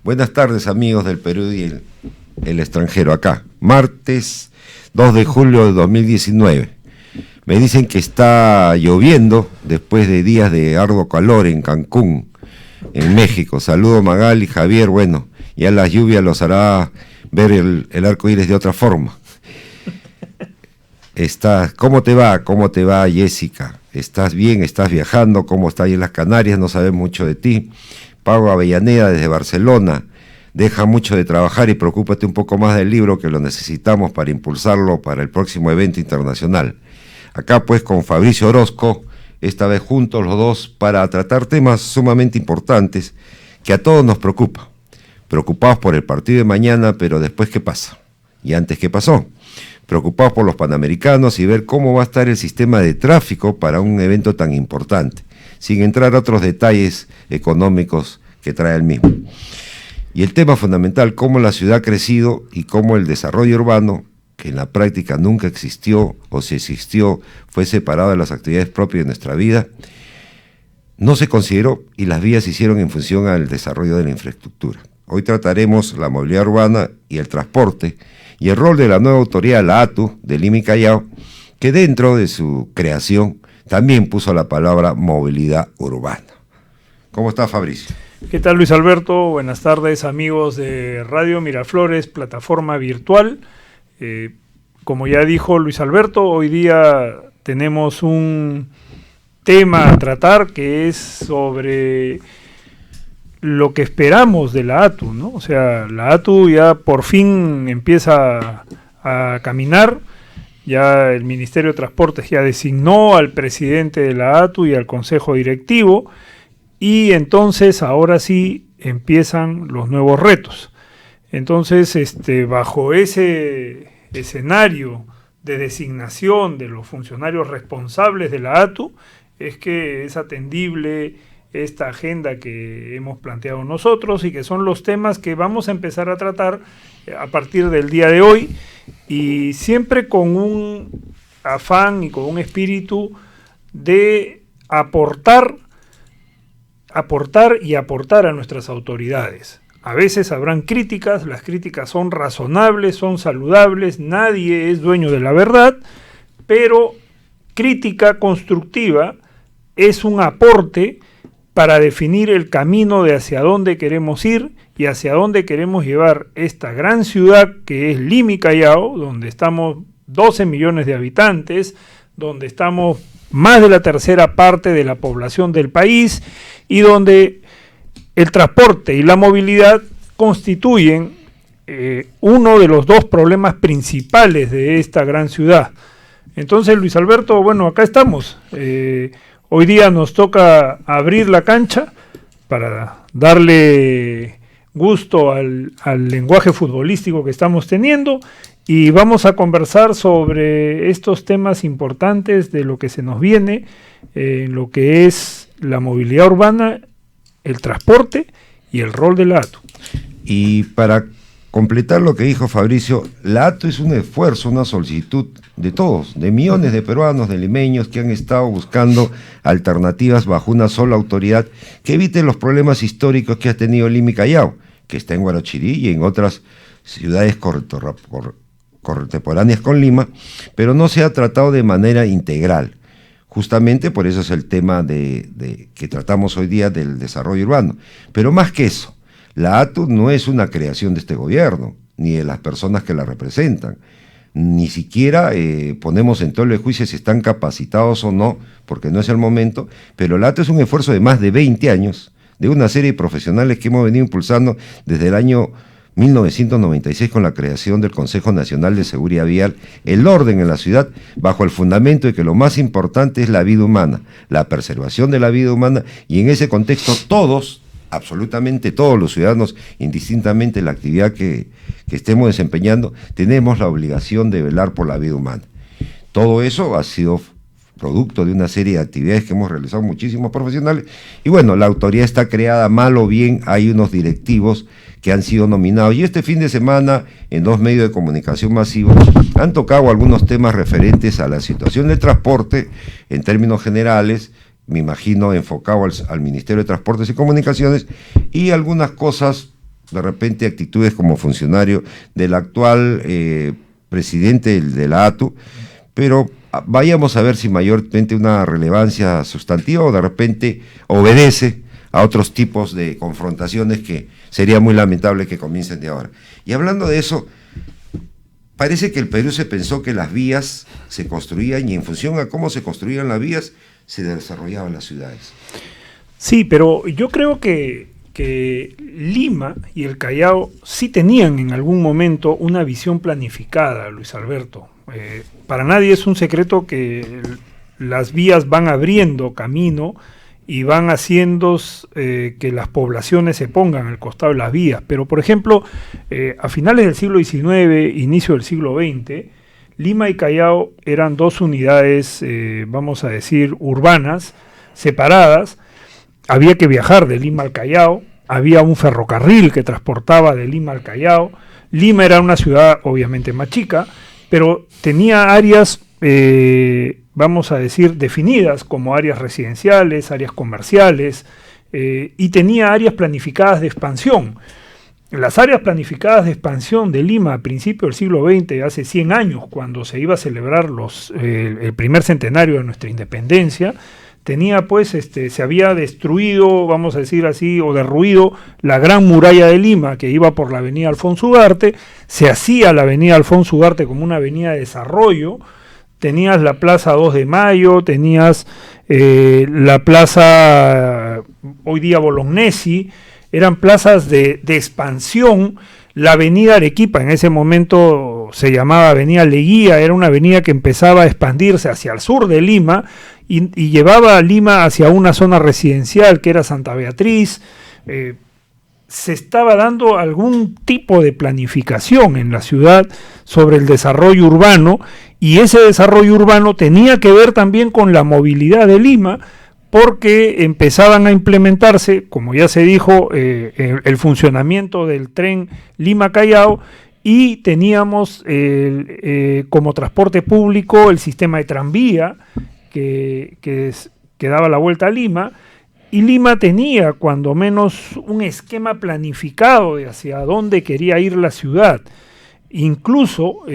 Buenas tardes, amigos del Perú y el extranjero. Acá, martes 2 de julio de 2019. Me dicen que está lloviendo después de días de arduo calor en Cancún, en México. Saludo Magali, Javier. Bueno, ya la lluvia los hará ver el arco iris de otra forma. ¿Cómo te va, Jessica? ¿Estás bien? ¿Estás viajando? ¿Cómo está ahí en las Canarias? No sabemos mucho de ti. Pablo Avellaneda desde Barcelona. Deja mucho de trabajar y preocúpate un poco más del libro, que lo necesitamos para impulsarlo para el próximo evento internacional. Acá pues con Fabricio Orozco, esta vez juntos los dos para tratar temas sumamente importantes que a todos nos preocupa. Preocupados por el partido de mañana, pero después ¿qué pasa? ¿Y antes qué pasó? Preocupados por los panamericanos y ver cómo va a estar el sistema de tráfico para un evento tan importante, sin entrar a otros detalles económicos que trae el mismo. Y el tema fundamental, cómo la ciudad ha crecido y cómo el desarrollo urbano, que en la práctica nunca existió, o si existió, fue separado de las actividades propias de nuestra vida, no se consideró y las vías se hicieron en función al desarrollo de la infraestructura. Hoy trataremos la movilidad urbana y el transporte, y el rol de la nueva autoridad, la ATU, de Lima y Callao, que dentro de su creación también puso la palabra movilidad urbana. ¿Cómo está, Fabricio? ¿Qué tal, Luis Alberto? Buenas tardes, amigos de Radio Miraflores, plataforma virtual. Como ya dijo Luis Alberto, hoy día tenemos un tema a tratar que es sobre lo que esperamos de la ATU, ¿no? O sea, la ATU ya por fin empieza a caminar, ya el Ministerio de Transportes ya designó al presidente de la ATU y al consejo directivo, y entonces ahora sí empiezan los nuevos retos. Entonces, bajo ese escenario de designación de los funcionarios responsables de la ATU, es que es atendible esta agenda que hemos planteado nosotros y que son los temas que vamos a empezar a tratar a partir del día de hoy, y siempre con un afán y con un espíritu de aportar a nuestras autoridades. A veces habrán críticas, las críticas son razonables, son saludables, nadie es dueño de la verdad, pero crítica constructiva es un aporte para definir el camino de hacia dónde queremos ir y hacia dónde queremos llevar esta gran ciudad que es Lima y Callao, donde estamos 12 millones de habitantes, donde estamos más de la tercera parte de la población del país y donde el transporte y la movilidad constituyen uno de los dos problemas principales de esta gran ciudad. Entonces, Luis Alberto, bueno, acá estamos. Hoy día nos toca abrir la cancha para darle gusto al lenguaje futbolístico que estamos teniendo, y vamos a conversar sobre estos temas importantes de lo que se nos viene, lo que es la movilidad urbana, el transporte y el rol de la ATU. Y para completar lo que dijo Fabricio, la ATU es un esfuerzo, una solicitud de todos, de millones de peruanos, de limeños que han estado buscando alternativas bajo una sola autoridad que evite los problemas históricos que ha tenido Lima y Callao, que está en Huarochirí y en otras ciudades contemporáneas con Lima, pero no se ha tratado de manera integral. Justamente por eso es el tema que tratamos hoy día del desarrollo urbano. Pero más que eso, la ATU no es una creación de este gobierno, ni de las personas que la representan. Ni siquiera ponemos en tela de juicio si están capacitados o no, porque no es el momento, pero la ATU es un esfuerzo de más de 20 años, de una serie de profesionales que hemos venido impulsando desde el año 1996 con la creación del Consejo Nacional de Seguridad Vial, el orden en la ciudad bajo el fundamento de que lo más importante es la vida humana, la preservación de la vida humana, y en ese contexto todos, absolutamente todos los ciudadanos, indistintamente la actividad que estemos desempeñando, tenemos la obligación de velar por la vida humana. Todo eso ha sido producto de una serie de actividades que hemos realizado muchísimos profesionales, y bueno, la autoridad está creada, mal o bien, hay unos directivos que han sido nominados, y este fin de semana en 2 medios de comunicación masivos han tocado algunos temas referentes a la situación del transporte en términos generales, me imagino enfocado al Ministerio de Transportes y Comunicaciones, y algunas cosas de repente actitudes como funcionario del actual presidente de la ATU, pero vayamos a ver si mayormente una relevancia sustantiva o de repente obedece a otros tipos de confrontaciones que sería muy lamentable que comiencen de ahora. Y hablando de eso, parece que el Perú se pensó que las vías se construían y en función a cómo se construían las vías se desarrollaban las ciudades. Sí, pero yo creo que Lima y el Callao sí tenían en algún momento una visión planificada, Luis Alberto. Para nadie es un secreto que las vías van abriendo camino y van haciendo que las poblaciones se pongan al costado de las vías. Pero, por ejemplo, a finales del siglo XIX, inicio del siglo XX, Lima y Callao eran dos unidades, vamos a decir, urbanas, separadas. Había que viajar de Lima al Callao, había un ferrocarril que transportaba de Lima al Callao. Lima era una ciudad obviamente más chica, pero tenía áreas, vamos a decir, definidas como áreas residenciales, áreas comerciales, y tenía áreas planificadas de expansión. Las áreas planificadas de expansión de Lima a principios del siglo XX, hace 100 años, cuando se iba a celebrar el primer centenario de nuestra independencia, tenía pues, se había destruido, vamos a decir así, o derruido la gran muralla de Lima, que iba por la avenida Alfonso Ugarte. Se hacía la avenida Alfonso Ugarte como una avenida de desarrollo. Tenías la plaza 2 de Mayo, tenías la plaza, hoy día Bolognesi, eran plazas de expansión. La avenida Arequipa, en ese momento se llamaba avenida Leguía, era una avenida que empezaba a expandirse hacia el sur de Lima, y llevaba a Lima hacia una zona residencial que era Santa Beatriz. Se estaba dando algún tipo de planificación en la ciudad sobre el desarrollo urbano, y ese desarrollo urbano tenía que ver también con la movilidad de Lima, porque empezaban a implementarse, como ya se dijo, el funcionamiento del tren Lima-Callao, y teníamos como transporte público el sistema de tranvía, que daba la vuelta a Lima, y Lima tenía cuando menos un esquema planificado de hacia dónde quería ir la ciudad. Incluso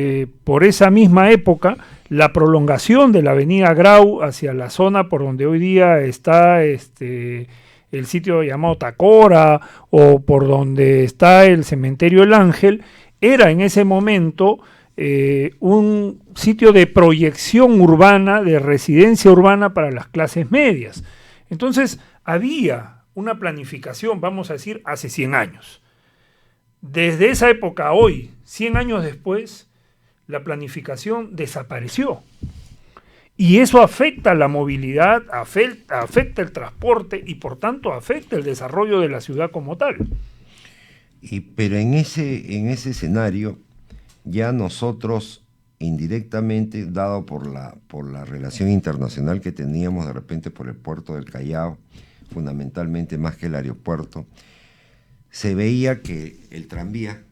por esa misma época, la prolongación de la avenida Grau hacia la zona por donde hoy día está el sitio llamado Tacora, o por donde está el cementerio El Ángel, era en ese momento un sitio de proyección urbana, de residencia urbana para las clases medias. Entonces, había una planificación, vamos a decir, hace 100 años. Desde esa época a hoy, 100 años después, la planificación desapareció. Y eso afecta la movilidad, afecta el transporte y por tanto afecta el desarrollo de la ciudad como tal. Pero en ese escenario, ya nosotros indirectamente, dado por la relación internacional que teníamos de repente por el puerto del Callao, fundamentalmente más que el aeropuerto, se veía que el tranvía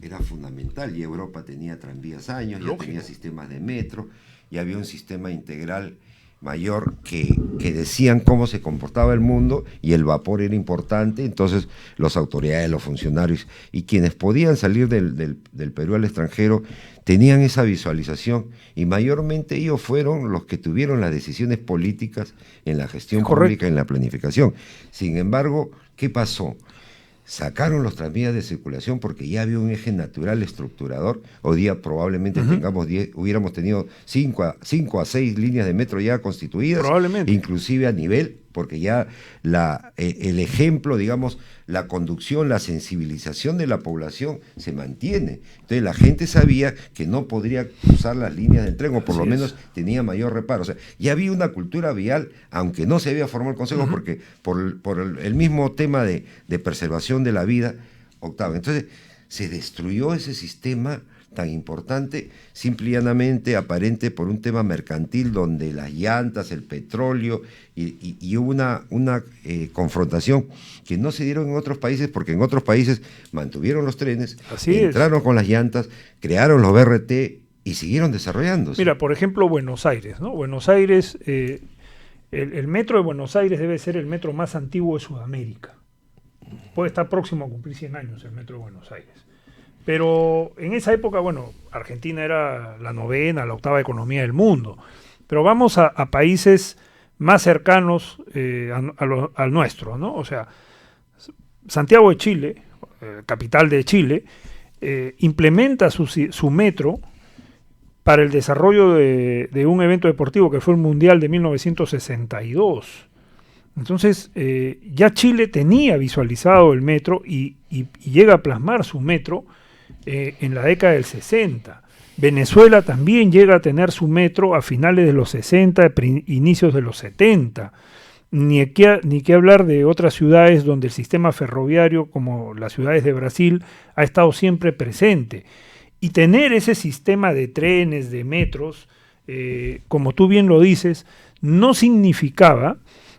era fundamental, y Europa tenía tranvías años, ya tenía sistemas de metro, y había un sistema integral mayor que decían cómo se comportaba el mundo, y el vapor era importante. Entonces las autoridades, los funcionarios y quienes podían salir del Perú al extranjero tenían esa visualización, y mayormente ellos fueron los que tuvieron las decisiones políticas en la gestión pública, en la planificación. Sin embargo, ¿qué pasó? Sacaron los tranvías de circulación porque ya había un eje natural estructurador. Hoy día probablemente hubiéramos tenido 5 a 6 líneas de metro ya constituidas, inclusive a nivel, porque ya el ejemplo, digamos, la conducción, la sensibilización de la población se mantiene. Entonces la gente sabía que no podría cruzar las líneas del tren, o por lo menos tenía mayor reparo. O sea, ya había una cultura vial, aunque no se había formado el Consejo, porque por el mismo tema de preservación de la vida, Octavio. Entonces se destruyó ese sistema tan importante, simple y llanamente aparente por un tema mercantil, donde las llantas, el petróleo, y hubo una confrontación que no se dieron en otros países, porque en otros países mantuvieron los trenes, entraron con las llantas, crearon los BRT y siguieron desarrollándose. Mira, por ejemplo, Buenos Aires, ¿no? Buenos Aires, el metro de Buenos Aires debe ser el metro más antiguo de Sudamérica. está próximo a cumplir 100 años el Metro de Buenos Aires. Pero en esa época, bueno, Argentina era la 9ª, la 8ª economía del mundo. Pero vamos a países más cercanos al nuestro, ¿no? O sea, Santiago de Chile, capital de Chile, implementa su metro para el desarrollo de un evento deportivo que fue el Mundial de 1962. Entonces, ya Chile tenía visualizado el metro y llega a plasmar su metro en la década del 60. Venezuela también llega a tener su metro a finales de los 60, inicios de los 70. Ni que hablar de otras ciudades donde el sistema ferroviario, como las ciudades de Brasil, ha estado siempre presente. Y tener ese sistema de trenes, de metros, como tú bien lo dices, no significaba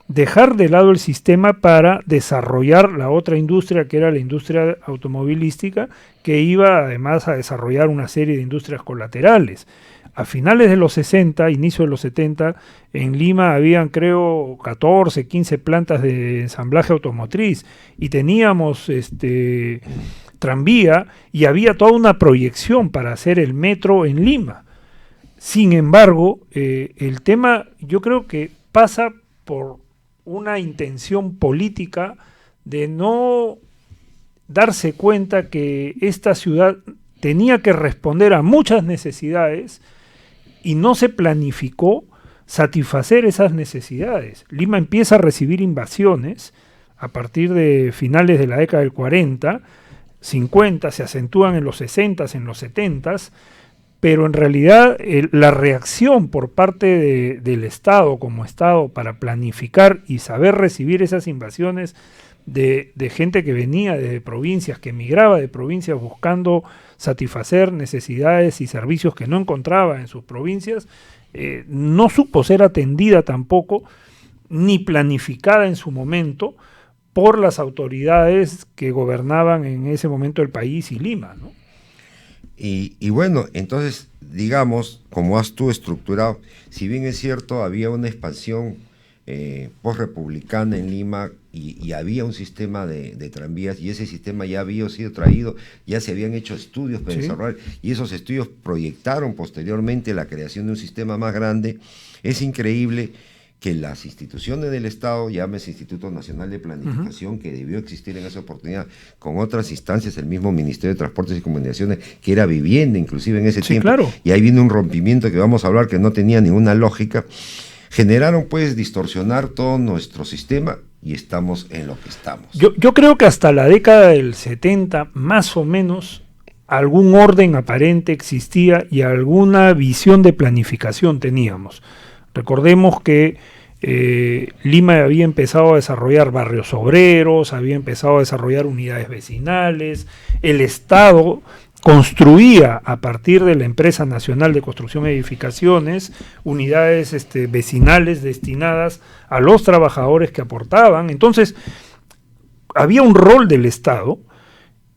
dejar de lado el sistema para desarrollar la otra industria, que era la industria automovilística, que iba además a desarrollar una serie de industrias colaterales. A finales de los 60, inicio de los 70, en Lima habían, creo, 14, 15 plantas de ensamblaje automotriz y teníamos tranvía y había toda una proyección para hacer el metro en Lima. Sin embargo, el tema yo creo que pasa por una intención política de no darse cuenta que esta ciudad tenía que responder a muchas necesidades y no se planificó satisfacer esas necesidades. Lima empieza a recibir invasiones a partir de finales de la década del 40, 50, se acentúan en los 60, en los 70, pero en realidad la reacción por parte del Estado como Estado para planificar y saber recibir esas invasiones de gente que venía de provincias, que emigraba de provincias buscando satisfacer necesidades y servicios que no encontraba en sus provincias, no supo ser atendida tampoco, ni planificada en su momento por las autoridades que gobernaban en ese momento el país y Lima, ¿no? Y bueno, entonces, digamos, como has tú estructurado, si bien es cierto, había una expansión post-republicana en Lima y había un sistema de tranvías y ese sistema ya había sido traído, ya se habían hecho estudios para desarrollar y esos estudios proyectaron posteriormente la creación de un sistema más grande. Es increíble que las instituciones del Estado, llámese Instituto Nacional de Planificación, que debió existir en esa oportunidad, con otras instancias, el mismo Ministerio de Transportes y Comunicaciones, que era vivienda inclusive en ese tiempo, claro. Y ahí viene un rompimiento que vamos a hablar que no tenía ninguna lógica, generaron pues distorsionar todo nuestro sistema y estamos en lo que estamos. Yo creo que hasta la década del 70, más o menos, algún orden aparente existía y alguna visión de planificación teníamos. Recordemos que Lima había empezado a desarrollar barrios obreros, había empezado a desarrollar unidades vecinales, el Estado construía a partir de la Empresa Nacional de Construcción y Edificaciones unidades vecinales destinadas a los trabajadores que aportaban. Entonces, había un rol del Estado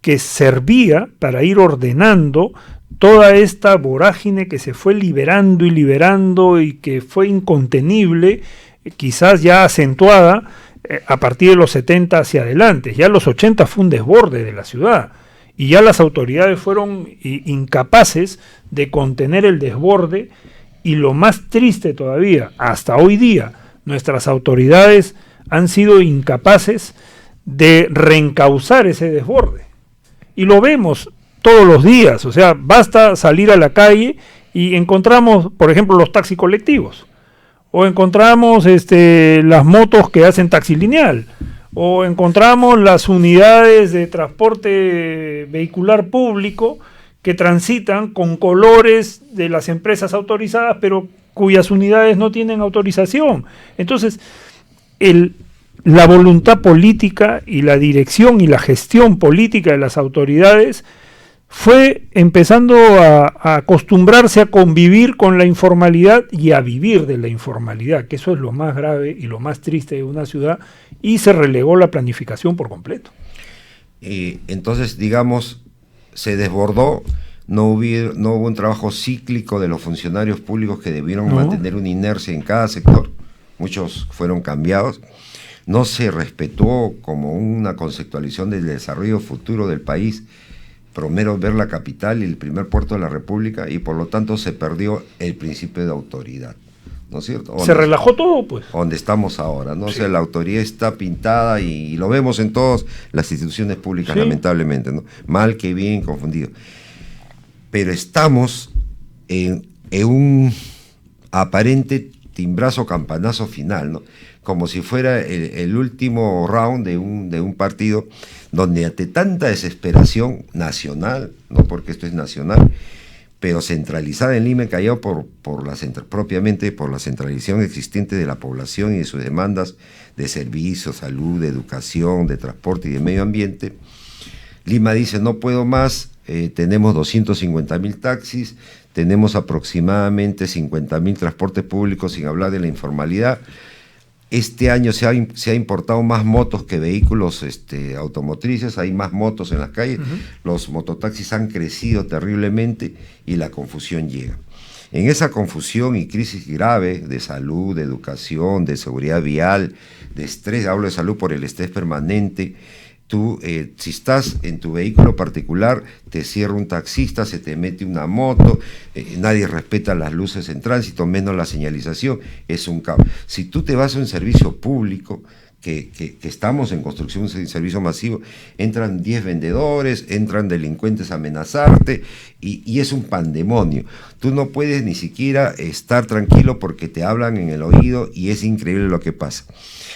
que servía para ir ordenando toda esta vorágine que se fue liberando y que fue incontenible, quizás ya acentuada a partir de los 70 hacia adelante. Ya los 80 fue un desborde de la ciudad y ya las autoridades fueron incapaces de contener el desborde y lo más triste todavía, hasta hoy día, nuestras autoridades han sido incapaces de reencauzar ese desborde. Y lo vemos todos los días, o sea, basta salir a la calle y encontramos, por ejemplo, los taxis colectivos, o encontramos las motos que hacen taxi lineal, o encontramos las unidades de transporte vehicular público que transitan con colores de las empresas autorizadas, pero cuyas unidades no tienen autorización. Entonces, la voluntad política y la dirección y la gestión política de las autoridades fue empezando a acostumbrarse a convivir con la informalidad y a vivir de la informalidad, que eso es lo más grave y lo más triste de una ciudad, y se relegó la planificación por completo. Entonces, digamos, se desbordó, no hubo un trabajo cíclico de los funcionarios públicos que debieron mantener una inercia en cada sector, muchos fueron cambiados. no se respetó como una conceptualización del desarrollo futuro del país, primero ver la capital y el primer puerto de la República, y por lo tanto se perdió el principio de autoridad, ¿no es cierto? Se relajó todo, pues. Donde estamos ahora, ¿no? Sí. O sea, la autoridad está pintada y lo vemos en todas las instituciones públicas, sí, lamentablemente, ¿no? Mal que bien, confundido. Pero estamos en un aparente timbrazo, campanazo final, ¿no? Como si fuera el último round de un partido donde ante tanta desesperación nacional, no porque esto es nacional, pero centralizada en Lima y Callao propiamente por la centralización existente de la población y de sus demandas de servicios, salud, de educación, de transporte y de medio ambiente, Lima dice no puedo más, tenemos 250.000 taxis, tenemos aproximadamente 50.000 transportes públicos, sin hablar de la informalidad. Este año se ha importado más motos que vehículos automotrices, hay más motos en las calles, los mototaxis han crecido terriblemente y la confusión llega. En esa confusión y crisis grave de salud, de educación, de seguridad vial, de estrés, hablo de salud por el estrés permanente, tú, si estás en tu vehículo particular, te cierra un taxista, se te mete una moto, nadie respeta las luces en tránsito, menos la señalización, es un caos. Si tú te vas a un servicio público, que estamos en construcción de un servicio masivo, entran 10 vendedores, entran delincuentes a amenazarte, y es un pandemonio. Tú no puedes ni siquiera estar tranquilo porque te hablan en el oído y es increíble lo que pasa.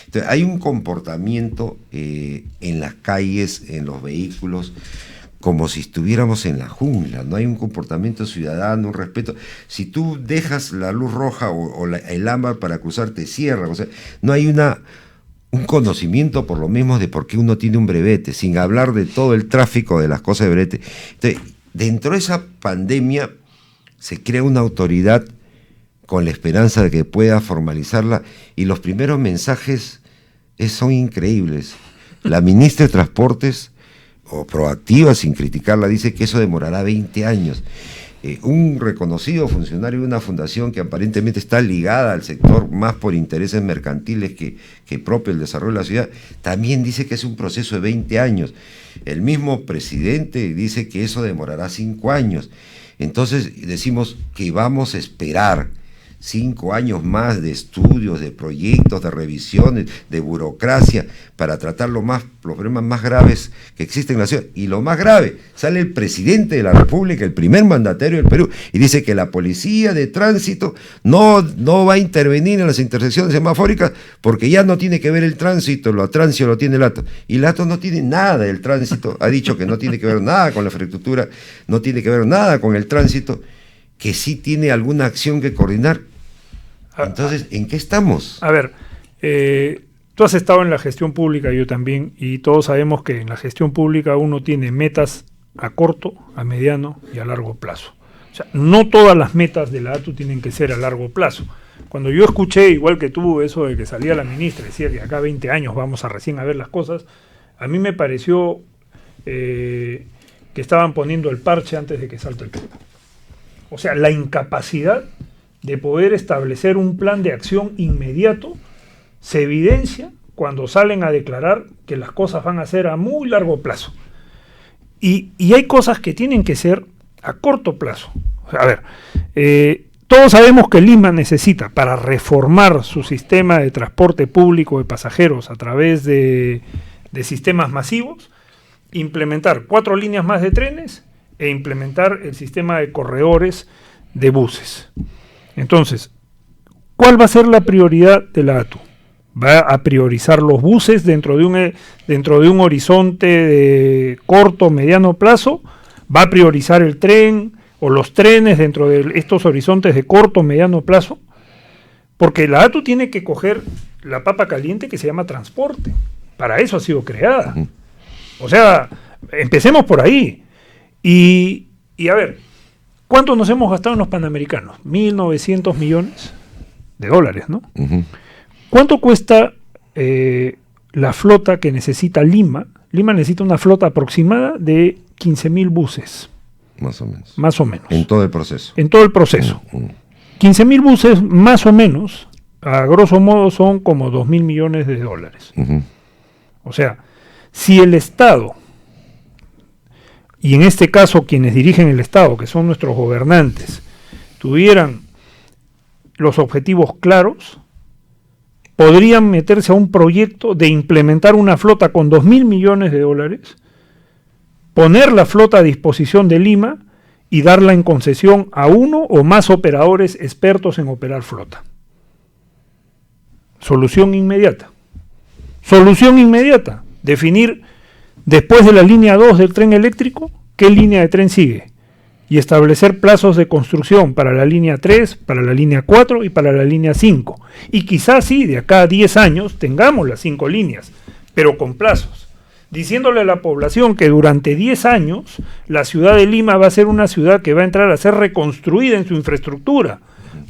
Entonces, hay un comportamiento en las calles, en los vehículos, como si estuviéramos en la jungla, no hay un comportamiento ciudadano, un respeto. Si tú dejas la luz roja o el ámbar para cruzar, te cierran, o sea, no hay un conocimiento por lo mismo de por qué uno tiene un brevete, sin hablar de todo el tráfico de las cosas de brevete. Entonces, dentro de esa pandemia se crea una autoridad con la esperanza de que pueda formalizarla, y los primeros mensajes son increíbles. La ministra de Transportes, o proactiva sin criticarla, dice que eso demorará 20 años. Un reconocido funcionario de una fundación que aparentemente está ligada al sector más por intereses mercantiles que propio el desarrollo de la ciudad, también dice que es un proceso de 20 años. El mismo presidente dice que eso demorará 5 años. Entonces decimos que vamos a esperar 5 años más de estudios, de proyectos, de revisiones, de burocracia, para tratar los problemas más graves que existen en la ciudad. Y lo más grave, sale el presidente de la República, el primer mandatario del Perú, y dice que la policía de tránsito no va a intervenir en las intersecciones semafóricas porque ya no tiene que ver el tránsito, el tránsito lo tiene el ATO. Y el ATO no tiene nada del tránsito, ha dicho que no tiene que ver nada con la infraestructura, no tiene que ver nada con el tránsito, que sí tiene alguna acción que coordinar. Entonces, ¿en qué estamos? A ver, tú has estado en la gestión pública, yo también, y todos sabemos que en la gestión pública uno tiene metas a corto, a mediano y a largo plazo. O sea, no todas las metas de la ATU tienen que ser a largo plazo. Cuando yo escuché, igual que tú, eso de que salía la ministra, decía que acá 20 años vamos a recién a ver las cosas, a mí me pareció que estaban poniendo el parche antes de que salte el Perú. O sea, la incapacidad de poder establecer un plan de acción inmediato se evidencia cuando salen a declarar que las cosas van a ser a muy largo plazo. Y hay cosas que tienen que ser a corto plazo. O sea, a ver, todos sabemos que Lima necesita, para reformar su sistema de transporte público de pasajeros a través de sistemas masivos, implementar 4 líneas más de trenes e implementar el sistema de corredores de buses. Entonces, ¿cuál va a ser la prioridad de la ATU? ¿Va a priorizar los buses dentro de un horizonte de corto, mediano plazo? ¿Va a priorizar el tren o los trenes dentro de estos horizontes de corto, mediano plazo? Porque la ATU tiene que coger la papa caliente que se llama transporte. Para eso ha sido creada. O sea, empecemos por ahí. Y a ver, ¿cuánto nos hemos gastado en los Panamericanos? 1.900 millones de dólares, ¿no? ¿Cuánto cuesta la flota que necesita Lima? Lima necesita una flota aproximada de 15.000 buses. Más o menos. Más o menos. En todo el proceso. En todo el proceso. 15.000 buses, más o menos, a grosso modo son como 2.000 millones de dólares. O sea, si el Estado, y en este caso quienes dirigen el Estado, que son nuestros gobernantes, tuvieran los objetivos claros, podrían meterse a un proyecto de implementar una flota con 2.000 millones de dólares, poner la flota a disposición de Lima y darla en concesión a uno o más operadores expertos en operar flota. Solución inmediata. Solución inmediata. Definir después de la línea 2 del tren eléctrico qué línea de tren sigue y establecer plazos de construcción para la línea 3, para la línea 4 y para la línea 5. Y quizás sí, de acá a 10 años tengamos las 5 líneas, pero con plazos. Diciéndole a la población que durante 10 años la ciudad de Lima va a ser una ciudad que va a entrar a ser reconstruida en su infraestructura,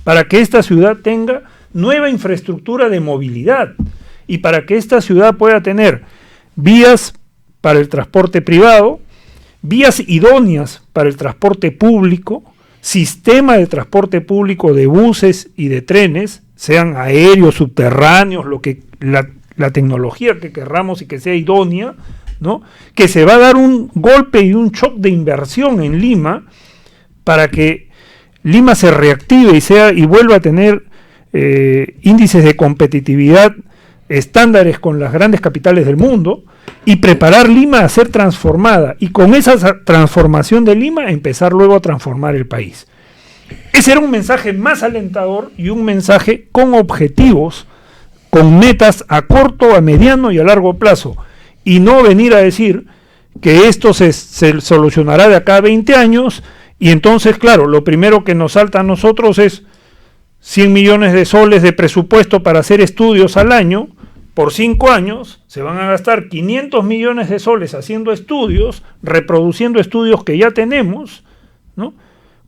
para que esta ciudad tenga nueva infraestructura de movilidad y para que esta ciudad pueda tener vías para el transporte privado, vías idóneas para el transporte público, sistema de transporte público de buses y de trenes, sean aéreos, subterráneos, lo que la tecnología que querramos y que sea idónea, ¿no? Que se va a dar un golpe y un shock de inversión en Lima para que Lima se reactive y vuelva a tener índices de competitividad estándares con las grandes capitales del mundo y preparar Lima a ser transformada y con esa transformación de Lima empezar luego a transformar el país. Ese era un mensaje más alentador y un mensaje con objetivos, con metas a corto, a mediano y a largo plazo, y no venir a decir que esto se solucionará de acá a 20 años y entonces, claro, lo primero que nos salta a nosotros es 100 millones de soles de presupuesto para hacer estudios al año. Por 5 años se van a gastar 500 millones de soles haciendo estudios, reproduciendo estudios que ya tenemos, ¿no?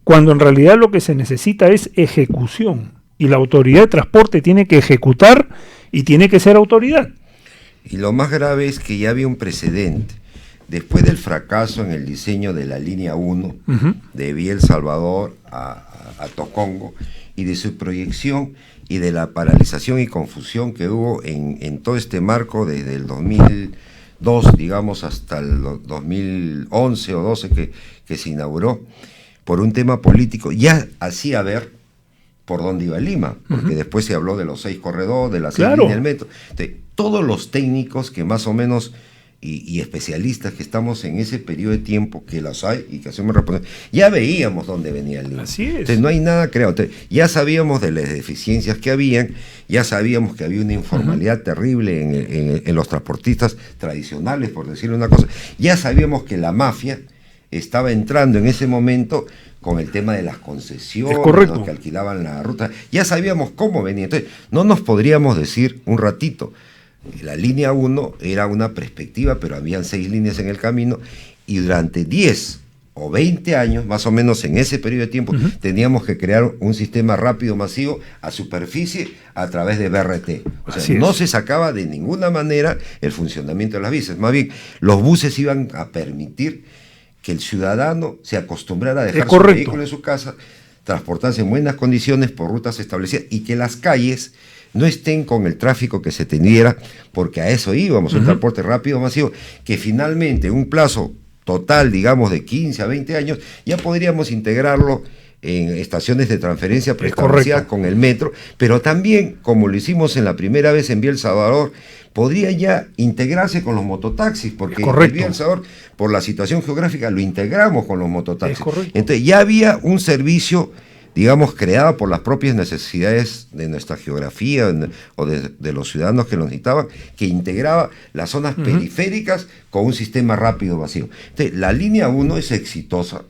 Cuando en realidad lo que se necesita es ejecución. Y la autoridad de transporte tiene que ejecutar y tiene que ser autoridad. Y lo más grave es que ya había un precedente. Después del fracaso en el diseño de la línea 1 de Vía El Salvador a Tocongo, y de su proyección y de la paralización y confusión que hubo en todo este marco desde el 2002, digamos, hasta el 2011 o 12 que se inauguró, por un tema político, ya hacía ver por dónde iba Lima, porque después se habló de los 6 corredores, de las 6 líneas del metro. Entonces, todos los técnicos que más o menos y especialistas que estamos en ese periodo de tiempo, que las hay y que hacemos responsable, ya veíamos dónde venía Lima. Así es. Entonces no hay nada creado. Entonces, ya sabíamos de las deficiencias que habían, ya sabíamos que había una informalidad terrible en los transportistas tradicionales, por decirle una cosa. Ya sabíamos que la mafia estaba entrando en ese momento con el tema de las concesiones, los que alquilaban la ruta. Ya sabíamos cómo venía. Entonces, no nos podríamos decir un ratito. La línea 1 era una perspectiva, pero habían 6 líneas en el camino, y durante 10 o 20 años, más o menos en ese periodo de tiempo, teníamos que crear un sistema rápido masivo a superficie a través de BRT. O sea, no se sacaba de ninguna manera el funcionamiento de las vías. Más bien, los buses iban a permitir que el ciudadano se acostumbrara a dejar su vehículo en su casa, transportarse en buenas condiciones por rutas establecidas y que las calles no estén con el tráfico que se teniera, porque a eso íbamos, un transporte rápido, masivo, que finalmente en un plazo total, digamos, de 15 a 20 años, ya podríamos integrarlo en estaciones de transferencia preestablecidas con el metro, pero también, como lo hicimos en la primera vez en Vía El Salvador, podría ya integrarse con los mototaxis, porque en Vía El Salvador, por la situación geográfica, lo integramos con los mototaxis. Entonces ya había un servicio, digamos, creada por las propias necesidades de nuestra geografía o de los ciudadanos que lo necesitaban, que integraba las zonas periféricas con un sistema rápido masivo. Entonces, la línea 1 es exitosa,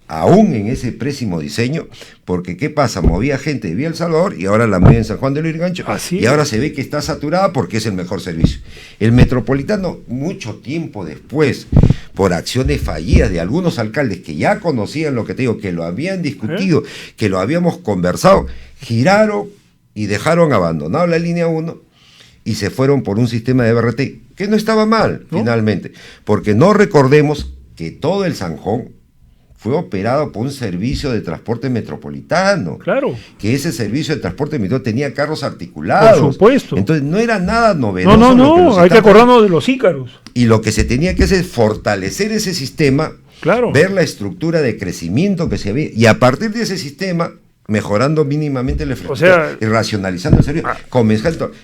aún en ese pésimo diseño, porque ¿qué pasa? Movía gente de Vía El Salvador y ahora la mueve en San Juan de Lurigancho, y ahora se ve que está saturada porque es el mejor servicio. El Metropolitano, mucho tiempo después, por acciones fallidas de algunos alcaldes que ya conocían lo que te digo, que lo habían discutido, que lo habíamos conversado, giraron y dejaron abandonado la línea 1 y se fueron por un sistema de BRT, que no estaba mal, finalmente, porque no recordemos que todo el zanjón fue operado por un servicio de transporte metropolitano. Claro. Que ese servicio de transporte metropolitano tenía carros articulados. Por supuesto. Entonces no era nada novedoso. No, hay que acordarnos de los Ícaros. Y lo que se tenía que hacer es fortalecer ese sistema, claro, ver la estructura de crecimiento que se había, y a partir de ese sistema, mejorando mínimamente la infraestructura, y racionalizando el servicio,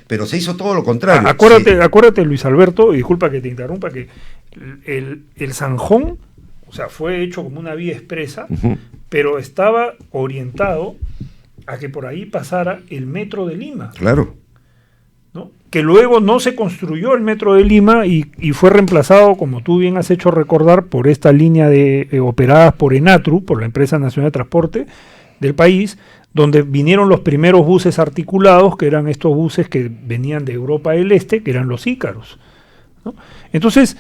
pero se hizo todo lo contrario. Acuérdate, Luis Alberto, y disculpa que te interrumpa, que el Zanjón, o sea, fue hecho como una vía expresa, pero estaba orientado a que por ahí pasara el metro de Lima. Claro. ¿No? Que luego no se construyó el metro de Lima y fue reemplazado, como tú bien has hecho recordar, por esta línea operadas por Enatru, por la Empresa Nacional de Transporte del país, donde vinieron los primeros buses articulados, que eran estos buses que venían de Europa del Este, que eran los Ícaros, ¿no? Entonces,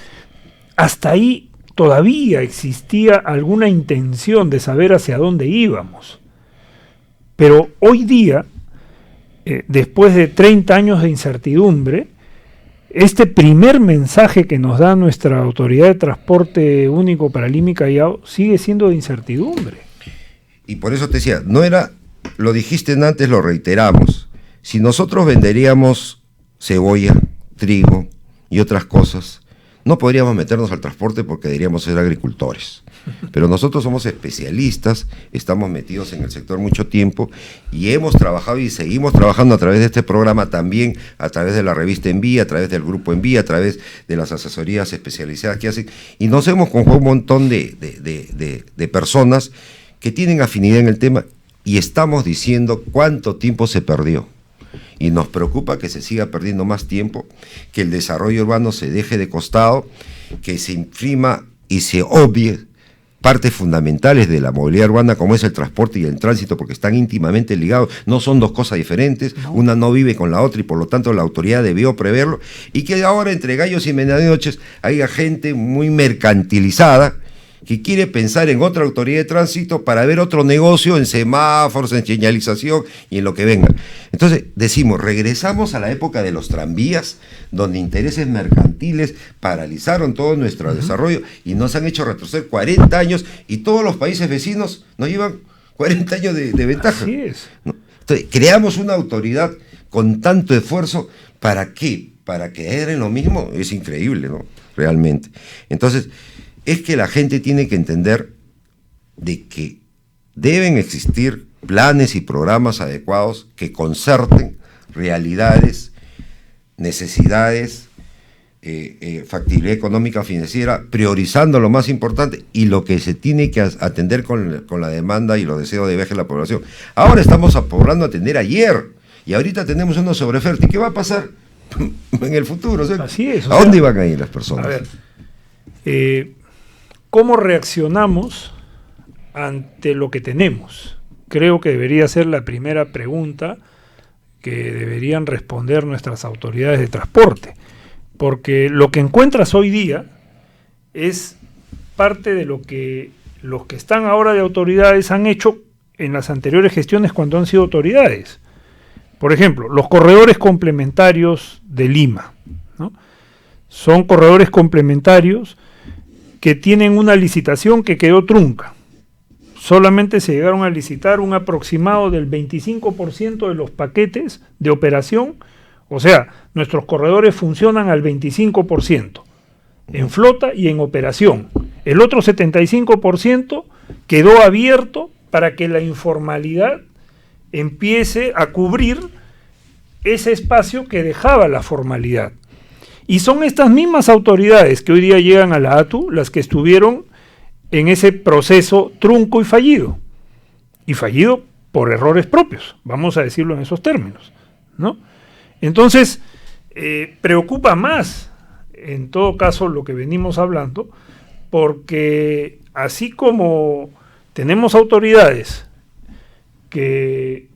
hasta ahí todavía existía alguna intención de saber hacia dónde íbamos. Pero hoy día, después de 30 años de incertidumbre, este primer mensaje que nos da nuestra Autoridad de Transporte Único para Lima y Callao sigue siendo de incertidumbre. Y por eso te decía, no era, lo dijiste antes, lo reiteramos, si nosotros venderíamos cebolla, trigo y otras cosas, no podríamos meternos al transporte porque deberíamos ser agricultores. Pero nosotros somos especialistas, estamos metidos en el sector mucho tiempo y hemos trabajado y seguimos trabajando a través de este programa también, a través de la revista Envía, a través del grupo Envía, a través de las asesorías especializadas que hacen, y nos hemos conjugado un montón de personas que tienen afinidad en el tema y estamos diciendo cuánto tiempo se perdió. Y nos preocupa que se siga perdiendo más tiempo, que el desarrollo urbano se deje de costado, que se infrima y se obvie partes fundamentales de la movilidad urbana como es el transporte y el tránsito, porque están íntimamente ligados, no son dos cosas diferentes, no. Una no vive con la otra y por lo tanto la autoridad debió preverlo, y que ahora entre gallos y medianoches haya gente muy mercantilizada que quiere pensar en otra autoridad de tránsito para ver otro negocio en semáforos, en señalización y en lo que venga. Entonces decimos, regresamos a la época de los tranvías, donde intereses mercantiles paralizaron todo nuestro desarrollo y nos han hecho retroceder 40 años y todos los países vecinos nos llevan 40 años de ventaja. Así es. ¿No? Entonces creamos una autoridad con tanto esfuerzo, ¿para qué? Para caer en lo mismo, es increíble, ¿no? Realmente. Entonces, es que la gente tiene que entender de que deben existir planes y programas adecuados que concerten realidades, necesidades, factibilidad económica financiera, priorizando lo más importante y lo que se tiene que atender con la demanda y los deseos de viaje de la población. Ahora estamos hablando de atender ayer y ahorita tenemos una sobreoferta. ¿Y qué va a pasar en el futuro? O sea, así es. ¿A dónde van a ir las personas? A ver, ¿cómo reaccionamos ante lo que tenemos? Creo que debería ser la primera pregunta que deberían responder nuestras autoridades de transporte, porque lo que encuentras hoy día es parte de lo que los que están ahora de autoridades han hecho en las anteriores gestiones cuando han sido autoridades. Por ejemplo, los corredores complementarios de Lima, ¿no? Son corredores complementarios que tienen una licitación que quedó trunca. Solamente se llegaron a licitar un aproximado del 25% de los paquetes de operación, o sea, nuestros corredores funcionan al 25%, en flota y en operación. El otro 75% quedó abierto para que la informalidad empiece a cubrir ese espacio que dejaba la formalidad. Y son estas mismas autoridades que hoy día llegan a la ATU las que estuvieron en ese proceso trunco y fallido por errores propios, vamos a decirlo en esos términos, ¿no? Entonces, preocupa más, en todo caso, lo que venimos hablando, porque así como tenemos autoridades que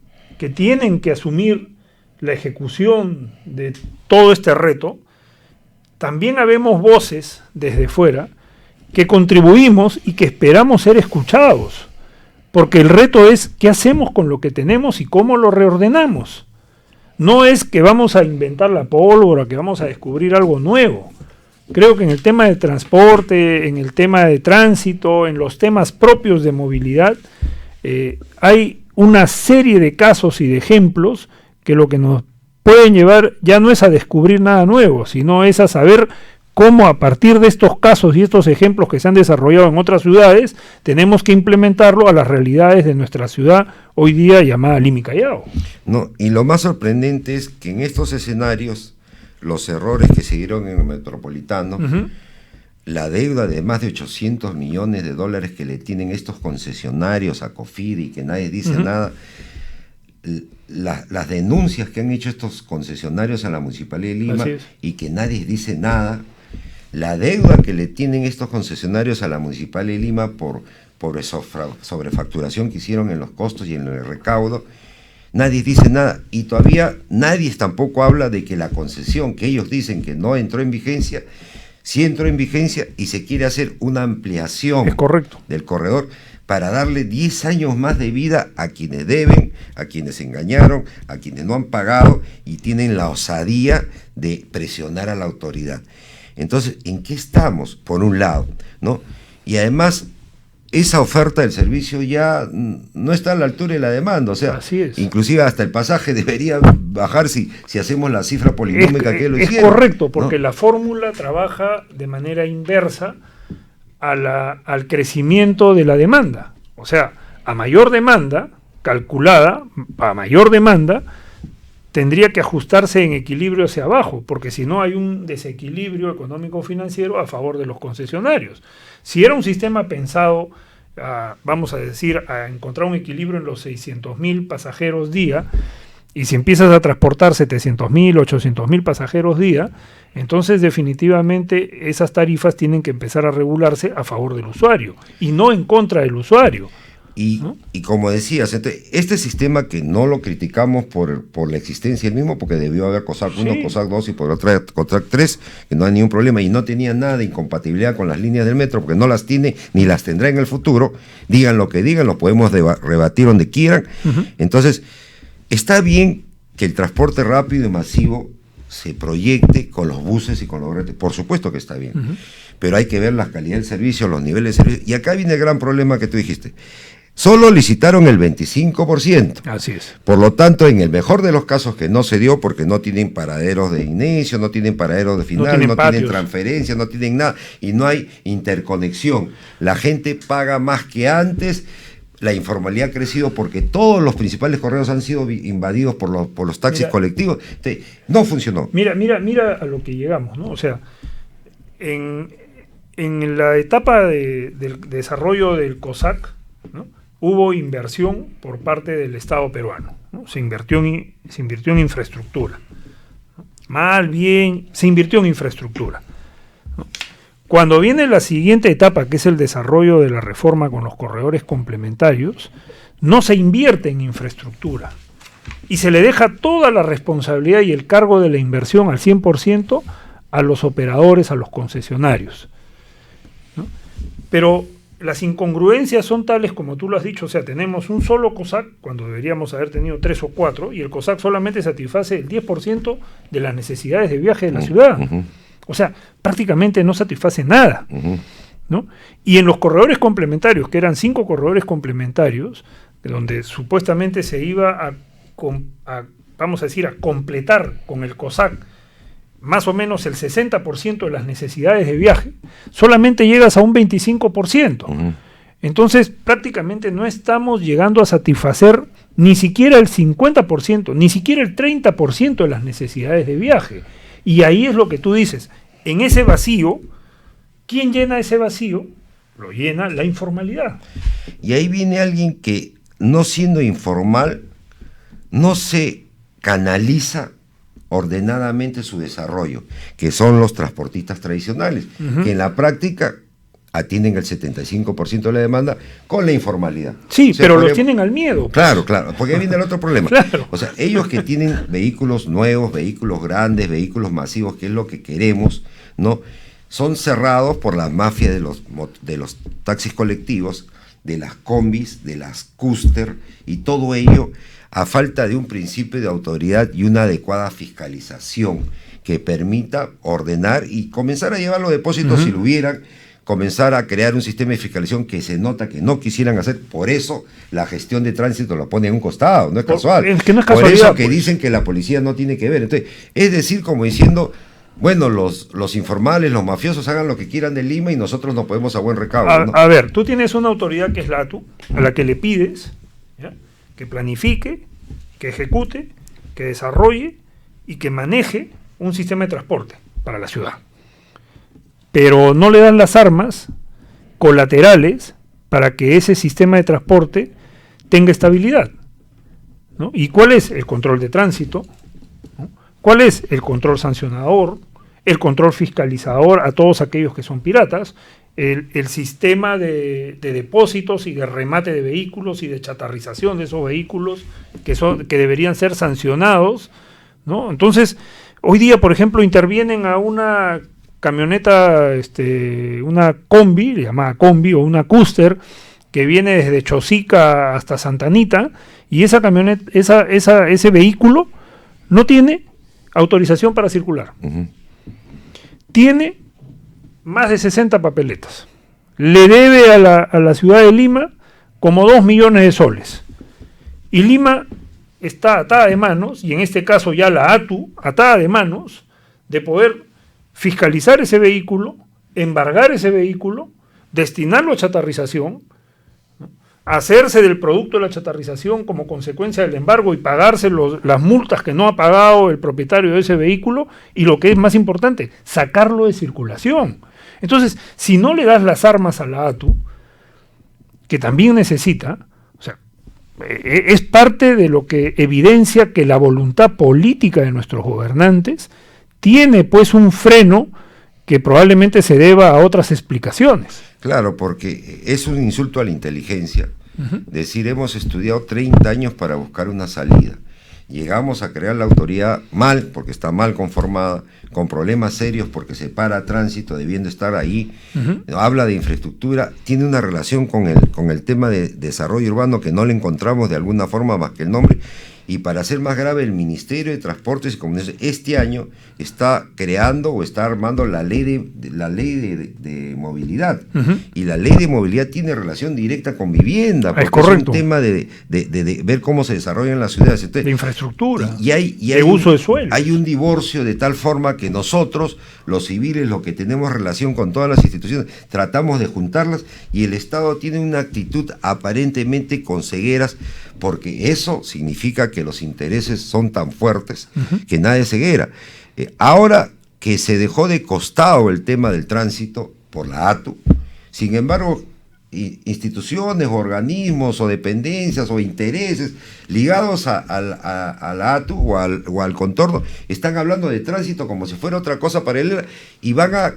tienen que asumir la ejecución de todo este reto, también habemos voces desde fuera que contribuimos y que esperamos ser escuchados, porque el reto es qué hacemos con lo que tenemos y cómo lo reordenamos. No es que vamos a inventar la pólvora, que vamos a descubrir algo nuevo, Creo que en el tema de transporte, en el tema de tránsito, en los temas propios de movilidad, hay una serie de casos y de ejemplos que lo que nos pueden llevar ya no es a descubrir nada nuevo, sino es a saber cómo a partir de estos casos y estos ejemplos que se han desarrollado en otras ciudades, tenemos que implementarlo a las realidades de nuestra ciudad hoy día llamada Lima y Callao. No, y lo más sorprendente es que en estos escenarios, los errores que se dieron en el Metropolitano, la deuda de más de 800 millones de dólares que le tienen estos concesionarios a Cofidis, que nadie dice nada, las denuncias que han hecho estos concesionarios a la Municipalidad de Lima y que nadie dice nada, la deuda que le tienen estos concesionarios a la Municipalidad de Lima por sobrefacturación que hicieron en los costos y en el recaudo, nadie dice nada, y todavía nadie tampoco habla de que la concesión que ellos dicen que no entró en vigencia, sí entró en vigencia y se quiere hacer una ampliación del corredor para darle 10 años más de vida a quienes deben, a quienes engañaron, a quienes no han pagado y tienen la osadía de presionar a la autoridad. Entonces, ¿en qué estamos? Por un lado, ¿no? Y además, esa oferta del servicio ya no está a la altura de la demanda, o sea, inclusive hasta el pasaje debería bajar si hacemos la cifra polinómica que lo hicieron. Es correcto, porque la fórmula trabaja de manera inversa al crecimiento de la demanda. O sea, a mayor demanda, calculada, a mayor demanda, tendría que ajustarse en equilibrio hacia abajo, porque si no hay un desequilibrio económico-financiero a favor de los concesionarios. Si era un sistema pensado, vamos a decir, a encontrar un equilibrio en los 600.000 pasajeros día, y si empiezas a transportar 700.000, 800.000 pasajeros día, entonces definitivamente esas tarifas tienen que empezar a regularse a favor del usuario, y no en contra del usuario. Y como decías, este sistema que no lo criticamos por la existencia del mismo, porque debió haber COSAC 1, COSAC 2 y por otra COSAC 3, que no hay ningún problema y no tenía nada de incompatibilidad con las líneas del metro, porque no las tiene ni las tendrá en el futuro, digan lo que digan, lo podemos rebatir donde quieran. Entonces, está bien que el transporte rápido y masivo se proyecte con los buses y con los bretes, por supuesto que está bien, pero hay que ver la calidad del servicio, los niveles de servicio, y acá viene el gran problema que tú dijiste. Solo licitaron el 25%. Así es. Por lo tanto, en el mejor de los casos que no se dio, porque no tienen paraderos de inicio, no tienen paraderos de final, no tienen transferencia, no tienen nada, y no hay interconexión. La gente paga más que antes, la informalidad ha crecido porque todos los principales correos han sido invadidos por los taxis colectivos. Entonces, no funcionó. Mira a lo que llegamos, ¿no? O sea, en la etapa del desarrollo del COSAC, ¿no?, hubo inversión por parte del Estado peruano, ¿no? Se invirtió en infraestructura. ¿No? Mal, bien, se invirtió en infraestructura. ¿No? Cuando viene la siguiente etapa, que es el desarrollo de la reforma con los corredores complementarios, no se invierte en infraestructura y se le deja toda la responsabilidad y el cargo de la inversión al 100% a los operadores, a los concesionarios. ¿No? Pero las incongruencias son tales como tú lo has dicho, o sea, tenemos un solo COSAC cuando deberíamos haber tenido 3 o 4, y el COSAC solamente satisface el 10% de las necesidades de viaje de la ciudad. O sea, prácticamente no satisface nada, ¿no? Y en los corredores complementarios, que eran 5 corredores complementarios, donde supuestamente se iba a completar con el COSAC más o menos el 60% de las necesidades de viaje, solamente llegas a un 25%. Entonces, prácticamente no estamos llegando a satisfacer ni siquiera el 50%, ni siquiera el 30% de las necesidades de viaje. Y ahí es lo que tú dices, en ese vacío, ¿quién llena ese vacío? Lo llena la informalidad. Y ahí viene alguien que, no siendo informal, no se canaliza ordenadamente su desarrollo, que son los transportistas tradicionales, que en la práctica atienden el 75% de la demanda con la informalidad. Sí, o sea, pero los tienen al miedo. Pues. Claro, porque ahí viene el otro problema. Claro. O sea, ellos que tienen vehículos nuevos, vehículos grandes, vehículos masivos, que es lo que queremos, ¿no? Son cerrados por la mafia de los taxis colectivos, de las combis, de las cúster, y todo ello a falta de un principio de autoridad y una adecuada fiscalización que permita ordenar y comenzar a llevar los depósitos si lo hubieran, comenzar a crear un sistema de fiscalización que se nota que no quisieran hacer. Por eso la gestión de tránsito lo pone en un costado, no es casual. Es que no es por casualidad, eso que pues dicen que la policía no tiene que ver. Entonces, es decir, como diciendo, bueno, los informales, los mafiosos hagan lo que quieran de Lima y nosotros nos podemos a buen recaudo, ¿no? A ver, tú tienes una autoridad que es la ATU, a la que le pides, ¿ya?, que planifique, que ejecute, que desarrolle y que maneje un sistema de transporte para la ciudad. Pero no le dan las armas colaterales para que ese sistema de transporte tenga estabilidad, ¿no? ¿Y cuál es el control de tránsito? ¿No? ¿Cuál es el control sancionador? El control fiscalizador a todos aquellos que son piratas, el sistema de depósitos y de remate de vehículos y de chatarrización de esos vehículos que deberían ser sancionados, ¿no? Entonces, hoy día, por ejemplo, intervienen a una camioneta, una combi, llamada combi, o una Custer, que viene desde Chosica hasta Santa Anita, y esa camioneta, ese vehículo no tiene autorización para circular. Tiene más de 60 papeletas. Le debe a la ciudad de Lima como 2 millones de soles. Y Lima está atada de manos, y en este caso ya la ATU, atada de manos, de poder fiscalizar ese vehículo, embargar ese vehículo, destinarlo a chatarrización, ¿no?, hacerse del producto de la chatarrización como consecuencia del embargo y pagarse las multas que no ha pagado el propietario de ese vehículo, y lo que es más importante, sacarlo de circulación. Entonces, si no le das las armas a la ATU, que también necesita, o sea, es parte de lo que evidencia que la voluntad política de nuestros gobernantes tiene pues un freno que probablemente se deba a otras explicaciones. Claro, porque es un insulto a la inteligencia. Decir, hemos estudiado 30 años para buscar una salida. Llegamos a crear la autoridad mal, porque está mal conformada, con problemas serios porque se para tránsito, debiendo estar ahí. Habla de infraestructura, tiene una relación con el tema de desarrollo urbano que no le encontramos de alguna forma más que el nombre. Y para ser más grave, el Ministerio de Transportes y Comunicaciones este año está creando o está armando la ley de movilidad. Y la ley de movilidad tiene relación directa con vivienda, porque es un tema de ver cómo se desarrollan las ciudades. Entonces, de infraestructura, de uso de suelo. Hay un divorcio de tal forma que nosotros, los civiles, los que tenemos relación con todas las instituciones, tratamos de juntarlas, y el Estado tiene una actitud aparentemente con cegueras, porque eso significa que los intereses son tan fuertes que nada es ceguera. Ahora que se dejó de costado el tema del tránsito por la ATU, sin embargo, instituciones, organismos o dependencias o intereses ligados a la ATU o al contorno están hablando de tránsito como si fuera otra cosa paralela, y van a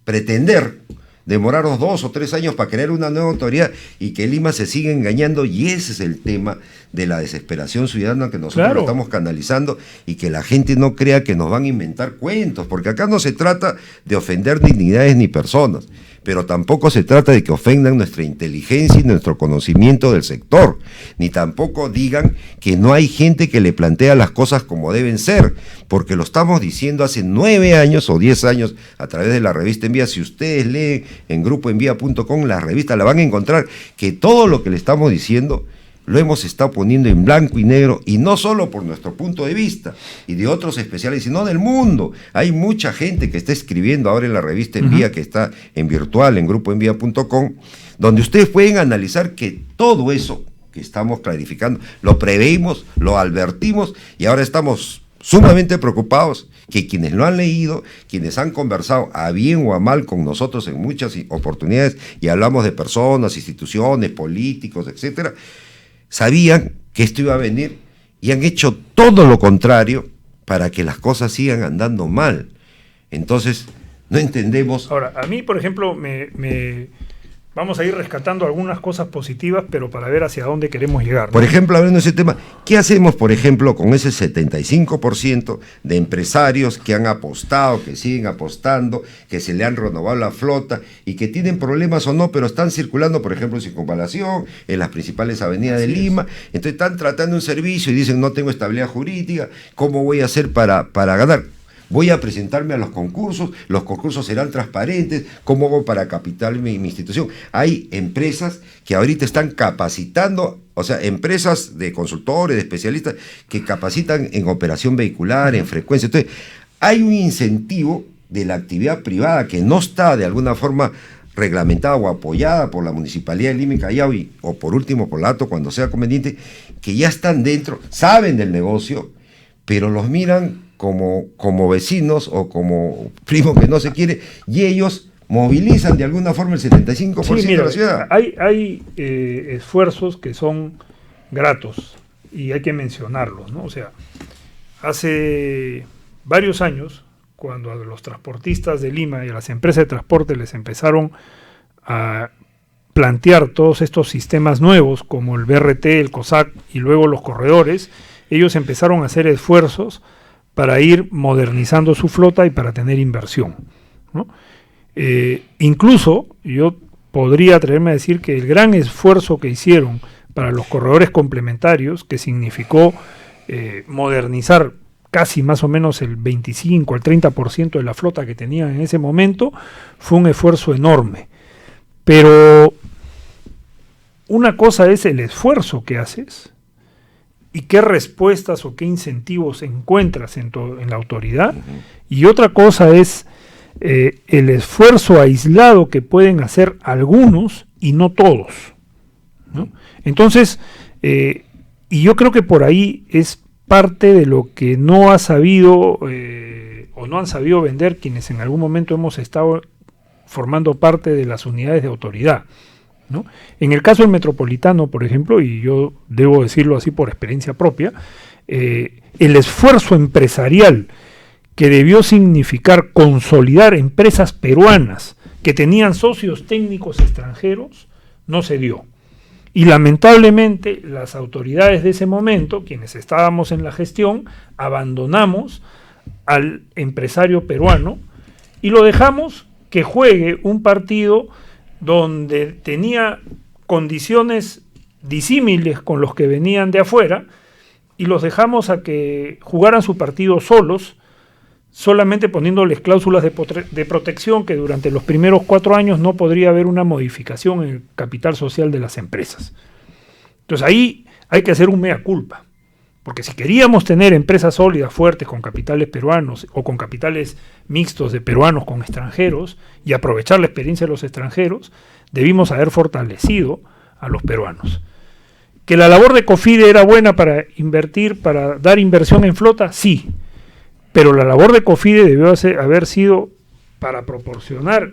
pretender demorarnos 2 o 3 años para crear una nueva autoridad, y que Lima se sigue engañando, y ese es el tema de la desesperación ciudadana que nosotros lo estamos canalizando, y que la gente no crea que nos van a inventar cuentos, porque acá no se trata de ofender dignidades ni personas, pero tampoco se trata de que ofendan nuestra inteligencia y nuestro conocimiento del sector, ni tampoco digan que no hay gente que le plantea las cosas como deben ser, porque lo estamos diciendo hace 9 años o 10 años a través de la revista Envía. Si ustedes leen en grupoenvía.com la revista, la van a encontrar, que todo lo que le estamos diciendo lo hemos estado poniendo en blanco y negro, y no solo por nuestro punto de vista y de otros especiales, sino del mundo. Hay mucha gente que está escribiendo ahora en la revista Envía, que está en virtual, en grupoenvía.com, donde ustedes pueden analizar que todo eso que estamos clarificando lo preveímos, lo advertimos, y ahora estamos sumamente preocupados que quienes lo han leído, quienes han conversado a bien o a mal con nosotros en muchas oportunidades, y hablamos de personas, instituciones, políticos, etcétera, sabían que esto iba a venir y han hecho todo lo contrario para que las cosas sigan andando mal. Entonces, no entendemos. Ahora, a mí, por ejemplo, me vamos a ir rescatando algunas cosas positivas, pero para ver hacia dónde queremos llegar, ¿no? Por ejemplo, hablando de ese tema, ¿qué hacemos, por ejemplo, con ese 75% de empresarios que han apostado, que siguen apostando, que se le han renovado la flota y que tienen problemas o no, pero están circulando, por ejemplo, en Circunvalación, en las principales avenidas de Lima? Entonces están tratando un servicio y dicen, no tengo estabilidad jurídica, ¿cómo voy a hacer para ganar? Voy a presentarme a los concursos serán transparentes, ¿cómo hago para capital mi institución? Hay empresas que ahorita están capacitando, o sea, empresas de consultores, de especialistas, que capacitan en operación vehicular, en frecuencia. Entonces, hay un incentivo de la actividad privada que no está de alguna forma reglamentada o apoyada por la Municipalidad de Lima y Callao, o por último por la ATO cuando sea conveniente, que ya están dentro, saben del negocio, pero los miran como vecinos o como primos que no se quiere, y ellos movilizan de alguna forma el 75% de la ciudad. Hay esfuerzos que son gratos y hay que mencionarlos, ¿no? O sea, hace varios años, cuando a los transportistas de Lima y a las empresas de transporte les empezaron a plantear todos estos sistemas nuevos, como el BRT, el COSAC y luego los corredores, ellos empezaron a hacer esfuerzos para ir modernizando su flota y para tener inversión, ¿no? Incluso yo podría atreverme a decir que el gran esfuerzo que hicieron para los corredores complementarios, que significó modernizar casi más o menos el 25 al 30% de la flota que tenían en ese momento, fue un esfuerzo enorme. Pero una cosa es el esfuerzo que haces y qué respuestas o qué incentivos encuentras en la autoridad, y otra cosa es el esfuerzo aislado que pueden hacer algunos y no todos, ¿no? Entonces, y yo creo que por ahí es parte de lo que no ha sabido o no han sabido vender quienes en algún momento hemos estado formando parte de las unidades de autoridad, ¿no? En el caso del Metropolitano, por ejemplo, y yo debo decirlo así por experiencia propia, el esfuerzo empresarial que debió significar consolidar empresas peruanas que tenían socios técnicos extranjeros no se dio. Y lamentablemente las autoridades de ese momento, quienes estábamos en la gestión, abandonamos al empresario peruano y lo dejamos que juegue un partido donde tenía condiciones disímiles con los que venían de afuera, y los dejamos a que jugaran su partido solos, solamente poniéndoles cláusulas de protección que durante los primeros 4 años no podría haber una modificación en el capital social de las empresas. Entonces ahí hay que hacer un mea culpa, porque si queríamos tener empresas sólidas, fuertes, con capitales peruanos o con capitales mixtos de peruanos con extranjeros y aprovechar la experiencia de los extranjeros, debimos haber fortalecido a los peruanos. ¿Que la labor de COFIDE era buena para invertir, para dar inversión en flota? Sí, pero la labor de COFIDE debió haber sido para proporcionar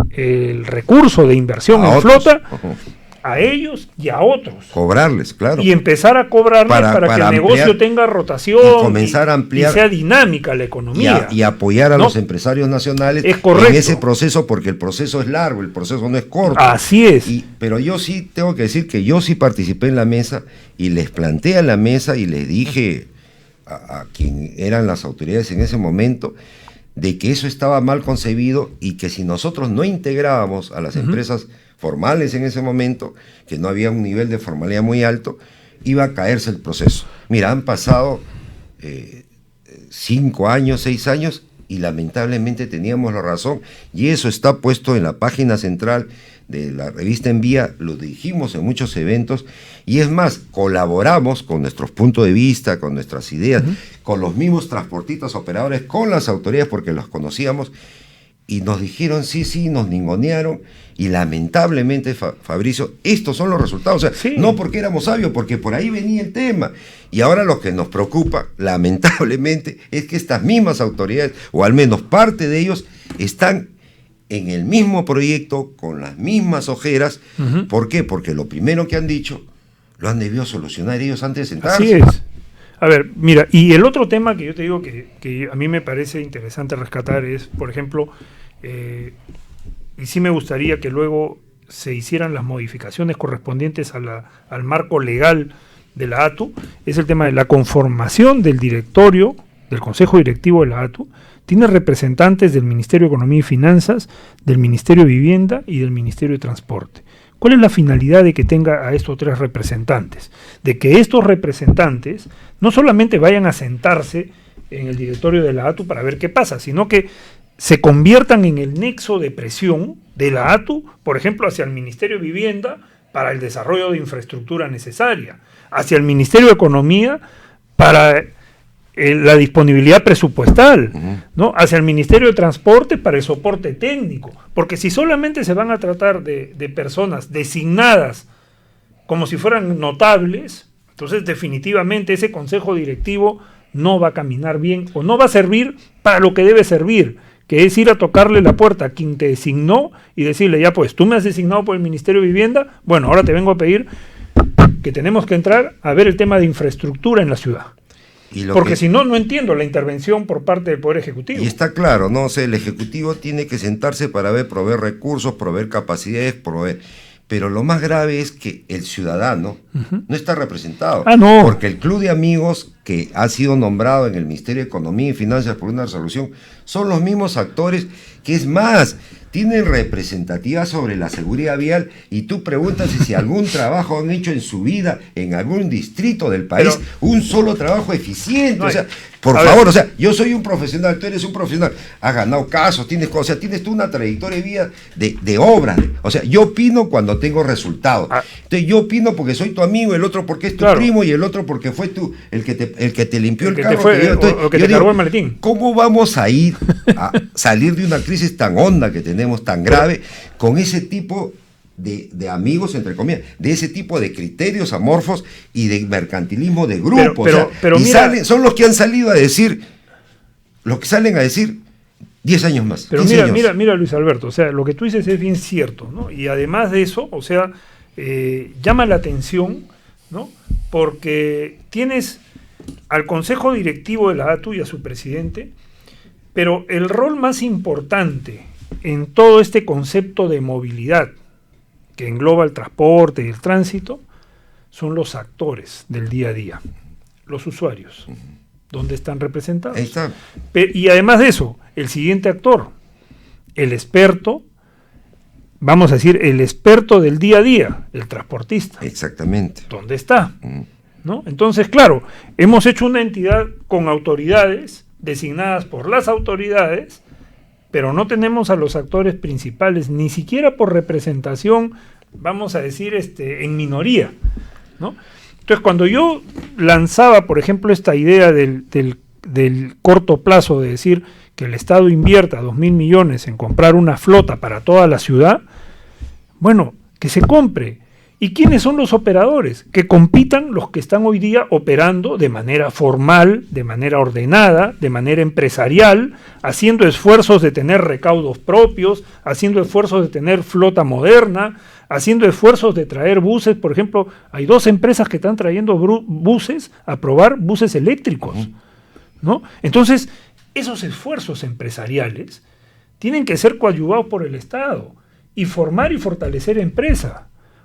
el recurso de inversión en flota a ellos y a otros. Cobrarles, claro. Y empezar a cobrarles para que el negocio tenga rotación y comenzar a ampliar, y sea dinámica la economía. Y apoyar a los empresarios nacionales en ese proceso, porque el proceso es largo, el proceso no es corto. Así es. Pero yo sí tengo que decir que yo sí participé en la mesa y les planteé a la mesa y les dije a quien eran las autoridades en ese momento de que eso estaba mal concebido y que si nosotros no integrábamos a las empresas formales en ese momento, que no había un nivel de formalidad muy alto, iba a caerse el proceso. Mira, han pasado 5 años, 6 años, y lamentablemente teníamos la razón, y eso está puesto en la página central de la revista En Vía, lo dijimos en muchos eventos, y es más, colaboramos con nuestros puntos de vista, con nuestras ideas, con los mismos transportistas operadores, con las autoridades, porque los conocíamos, y nos dijeron sí, nos ningunearon, y lamentablemente, Fabricio, estos son los resultados. O sea, no porque éramos sabios, porque por ahí venía el tema. Y ahora lo que nos preocupa, lamentablemente, es que estas mismas autoridades, o al menos parte de ellos, están en el mismo proyecto, con las mismas ojeras. ¿Por qué? Porque lo primero que han dicho, lo han debido solucionar ellos antes de sentarse. Así es. A ver, mira, y el otro tema que yo te digo que a mí me parece interesante rescatar es, por ejemplo, y sí me gustaría que luego se hicieran las modificaciones correspondientes al marco legal de la ATU, es el tema de la conformación del directorio, del Consejo Directivo de la ATU. Tiene representantes del Ministerio de Economía y Finanzas, del Ministerio de Vivienda y del Ministerio de Transporte. ¿Cuál es la finalidad de que tenga a estos 3 representantes? De que estos representantes no solamente vayan a sentarse en el directorio de la ATU para ver qué pasa, sino que se conviertan en el nexo de presión de la ATU, por ejemplo, hacia el Ministerio de Vivienda para el desarrollo de infraestructura necesaria, hacia el Ministerio de Economía para la disponibilidad presupuestal, ¿no? Hacia el Ministerio de Transporte para el soporte técnico, porque si solamente se van a tratar de personas designadas como si fueran notables, entonces definitivamente ese consejo directivo no va a caminar bien o no va a servir para lo que debe servir, que es ir a tocarle la puerta a quien te designó y decirle, ya pues, tú me has designado por el Ministerio de Vivienda, bueno, ahora te vengo a pedir que tenemos que entrar a ver el tema de infraestructura en la ciudad. Porque si no, no entiendo la intervención por parte del Poder Ejecutivo. Y está claro, ¿no? O sea, el Ejecutivo tiene que sentarse para proveer recursos, proveer capacidades, pero lo más grave es que el ciudadano no está representado. No. Porque el club de amigos que ha sido nombrado en el Ministerio de Economía y Finanzas por una resolución son los mismos actores que, es más, tienen representativa sobre la seguridad vial, y tú preguntas si algún trabajo han hecho en su vida en algún distrito del país, un solo trabajo eficiente. O sea, por favor, o sea, yo soy un profesional, tú eres un profesional, has ganado casos, tienes tú una trayectoria de vida de obras. O sea, yo opino cuando tengo resultados. Entonces yo opino porque soy tu amigo, el otro porque es tu primo y el otro porque fue el que te limpió el carro. O que te cargó el maletín. ¿Cómo vamos a ir a salir de una crisis tan honda que tenemos, tan grave, con ese tipo de amigos, entre comillas, de ese tipo de criterios amorfos y de mercantilismo de grupo? Pero mira, son los que han salido a decir, los que salen a decir 10 años más. Pero mira, Luis Alberto, o sea, lo que tú dices es bien cierto, ¿no? Y además de eso, o sea, llama la atención, ¿no? Porque tienes al Consejo Directivo de la ATU y a su presidente, pero el rol más importante en todo este concepto de movilidad que engloba el transporte y el tránsito son los actores del día a día, los usuarios. ¿Dónde están representados? Ahí está. Y además de eso, el siguiente actor, el experto, vamos a decir, el experto del día a día, el transportista. Exactamente. ¿Dónde está? ¿No? Entonces, claro, hemos hecho una entidad con autoridades designadas por las autoridades, pero no tenemos a los actores principales, ni siquiera por representación, vamos a decir, en minoría, ¿no? Entonces, cuando yo lanzaba, por ejemplo, esta idea del corto plazo de decir que el Estado invierta 2.000 millones en comprar una flota para toda la ciudad, bueno, que se compre. ¿Y quiénes son los operadores? Que compitan los que están hoy día operando de manera formal, de manera ordenada, de manera empresarial, haciendo esfuerzos de tener recaudos propios, haciendo esfuerzos de tener flota moderna, haciendo esfuerzos de traer buses. Por ejemplo, hay 2 empresas que están trayendo buses a probar buses eléctricos, ¿no? Entonces, esos esfuerzos empresariales tienen que ser coadyuvados por el Estado y formar y fortalecer empresas.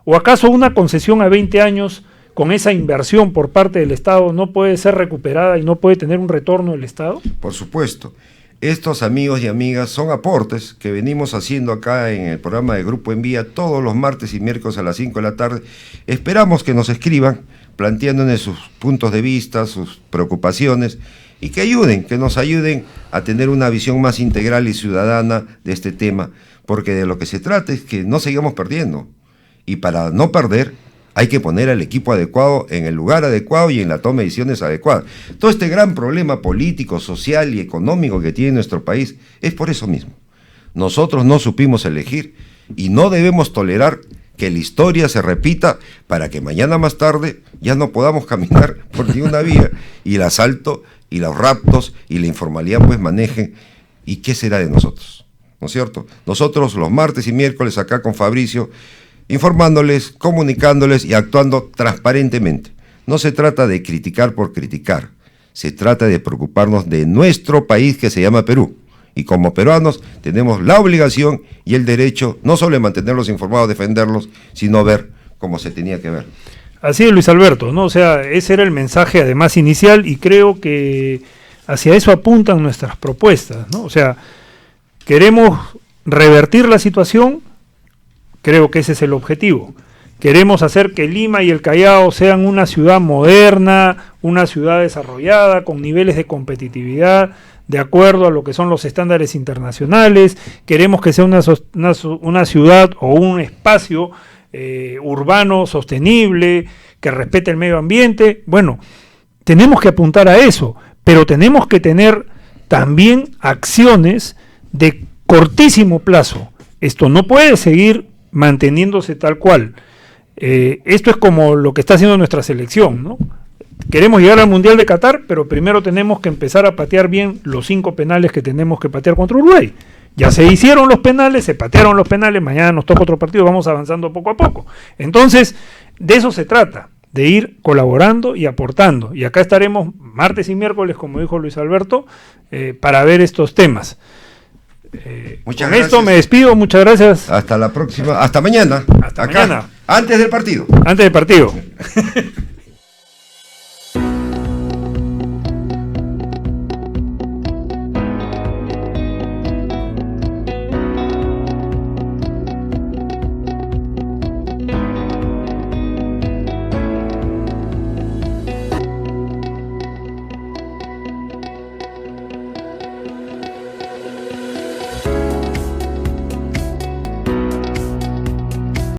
¿O acaso una concesión a 20 años con esa inversión por parte del Estado no puede ser recuperada y no puede tener un retorno del Estado? Por supuesto. Estos amigos y amigas son aportes que venimos haciendo acá en el programa de Grupo En Vía todos los martes y miércoles a las 5 de la tarde. Esperamos que nos escriban planteándonos sus puntos de vista, sus preocupaciones, y que nos ayuden a tener una visión más integral y ciudadana de este tema, porque de lo que se trata es que no sigamos perdiendo. Y para no perder, hay que poner al equipo adecuado en el lugar adecuado y en la toma de decisiones adecuadas. Todo este gran problema político, social y económico que tiene nuestro país es por eso mismo. Nosotros no supimos elegir y no debemos tolerar que la historia se repita para que mañana más tarde ya no podamos caminar por ninguna vía y el asalto y los raptos y la informalidad pues manejen. ¿Y qué será de nosotros? ¿No es cierto? Nosotros los martes y miércoles acá con Fabricio, informándoles, comunicándoles y actuando transparentemente. No se trata de criticar por criticar, se trata de preocuparnos de nuestro país que se llama Perú y como peruanos tenemos la obligación y el derecho no solo de mantenerlos informados, defenderlos, sino ver cómo se tenía que ver. Así es, Luis Alberto, ¿no? O sea, ese era el mensaje además inicial y creo que hacia eso apuntan nuestras propuestas, ¿no? O sea, queremos revertir la situación, creo que ese es el objetivo. Queremos hacer que Lima y el Callao sean una ciudad moderna, una ciudad desarrollada, con niveles de competitividad, de acuerdo a lo que son los estándares internacionales. Queremos que sea una ciudad o un espacio urbano sostenible, que respete el medio ambiente. Bueno, tenemos que apuntar a eso, pero tenemos que tener también acciones de cortísimo plazo. Esto no puede seguir manteniéndose tal cual. Esto es como lo que está haciendo nuestra selección, ¿no? Queremos llegar al Mundial de Qatar, pero primero tenemos que empezar a patear bien los 5 penales que tenemos que patear contra Uruguay. Ya se hicieron los penales, se patearon los penales, mañana nos toca otro partido, vamos avanzando poco a poco. Entonces, de eso se trata, de ir colaborando y aportando. Y acá estaremos martes y miércoles, como dijo Luis Alberto, para ver estos temas. Muchas con gracias. esto me despido, muchas gracias. Hasta la próxima, hasta mañana. Hasta acá, mañana. Antes del partido. Antes del partido.